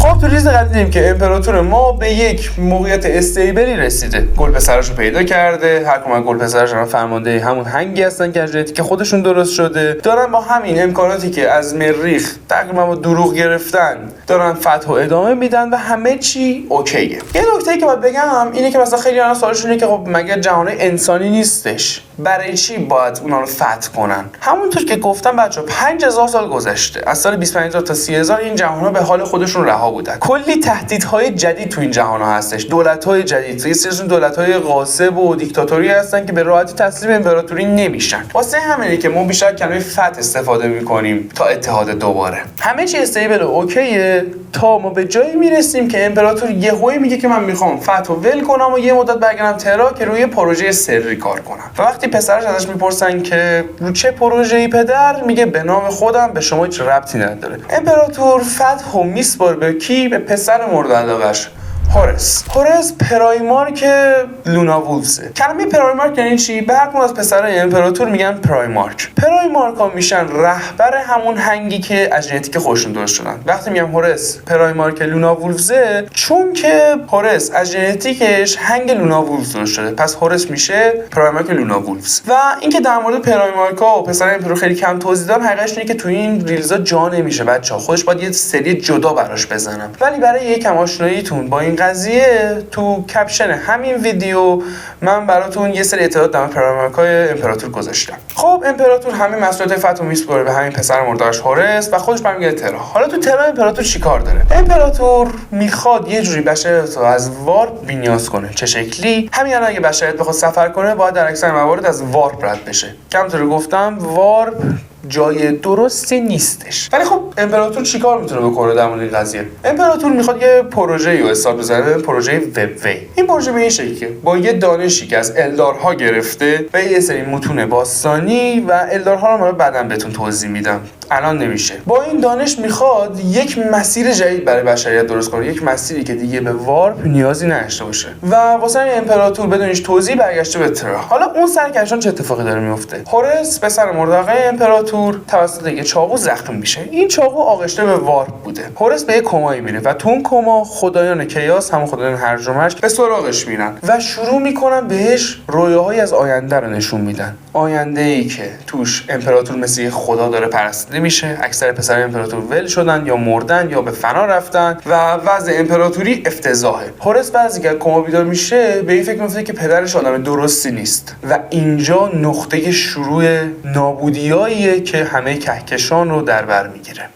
خب تو ریز قبلی دیدیم که امپراتور ما به یک موقعیت استیبلی رسیده. گل پسرشو پیدا کرده، هر کدوم گل پسرش هم فرمانده همون هنگی هستن که اجریتی که خودشون درست شده، دارن با همین امکاناتی که از مریخ تقریبا با دروغ گرفتن دارن فتح و ادامه میدن و همه چی اوکیه. یه نکته‌ای که باید بگم اینه که مثلا خیلی ها سوالشونه که خب مگه جهان انسانی نیستش، برای چی باید اونا رو فتح کنن؟ همونطور که گفتم بچه‌ها 5000 سال گذشته، از سال 25000 تا 30000 این جهان‌ها به حال خودشون رها بودن. کلی تهدیدهای جدید تو این جهان‌ها هستش، دولت‌های جدید، یه سری دولت‌های غاصب و دیکتاتوری هستن که به راحتی تسلیم امپراتوری نمیشن. واسه همینه که ما بیشتر کلمه فتح استفاده می‌کنیم تا اتحاد دوباره. همه چی استیبل اوکیه تا ما به جایی میرسیم که امپراتور یهویی میگه که من میخوام فتح و ول کنم و یه مدت برگردم تهران که روی پروژه سری کار کنم. و وقتی پسرش ازش میپرسن که رو چه پروژه‌ای پدر، میگه به نام خودم، به شما هیچ ربطی نداره. امپراتور فتح و میسپاره به کی؟ به پسر مورد علاقه‌اش، هورس پرایمارک لونا وولفزه. کلمه پرایمارک یعنی چی؟ به هر کدوم از پسرای امپراتور میگن پرایمارک. پرایمارک‌ها میشن رهبر همون هنگی که از ژنتیک خودشون درست شدن. وقتی میگم هورس پرایمارک لونا وولفزه، چون که هورس از ژنتیکش هنگ لونا وولفز درست شده، پس هورس میشه پرایمارک لونا وولفز. و اینکه در مورد پرایمارک‌ها و پسرای امپراتور خیلی کم توضیح دادم، حقیقتش اینه که تو این ریلزا جا نمیشه بچه‌ها، خودش باید یه سری جدا براش بزنم. ولی برای یکم آشناییتون با این قضیه تو کپشن همین ویدیو من براتون یه سری اطلاعات در پرایمارک‌های امپراتور گذاشتم. خب امپراتور همین مسئولیت فتح و میسپاره به همین پسر مرده‌اش هورس و خودش برمیگرده تهران. حالا تو تهران امپراتور چیکار داره؟ امپراتور میخواد یه جوری بشریت رو از وارپ بی‌نیاز کنه. چه شکلی؟ همین الان اگه بشریت بخواد سفر کنه باید در اکثر موارد از وارپ رد بشه. کمتر گفتم وارپ جای درستی نیستش. ولی خب امپراتور چیکار میتونه بکنه در مورد این قضیه؟ امپراتور میخواد یه پروژه‌ای رو حساب بزنه، پروژه وب وی. این پروژه به این شکلیه، با یه دانشی که از الدارها گرفته و یه سری متون باستانی و الدارها رو من بعداً بهتون توضیح میدم، الان نمیشه. با این دانش میخواد یک مسیر جدید برای بشریت درست کنه، یک مسیری که دیگه به وارپ نیازی نداشته باشه. و واسه امپراتور بدون هیچ توضیح برگشته به تهران. حالا اون سرکشان چه اتفاقی داره میفته؟ هورس پسر مرده‌ای امپراتور توسط یک چاقو زخمی میشه. این چاقو آغشته به وارپ بوده. هورس به یک کمایی میره و تو اون کما خدایان کیاس، همون خدایان هرج و مرج، به سراغش میرن و شروع میکنن بهش رویاهایی از آینده رو نشون میدن. آینده‌ای که توش امپراتور مثل خدا داره پرستیده میشه، اکثر پسران امپراتور ول شدن یا مردن یا به فنا رفتن و وضع امپراتوری افتضاحه. هورس بعضی که کما بیدار میشه به این فکر میفته که پدرش آدم درستی نیست و اینجا نقطه شروع نابودیاییه که همه کهکشان رو در بر میگیره.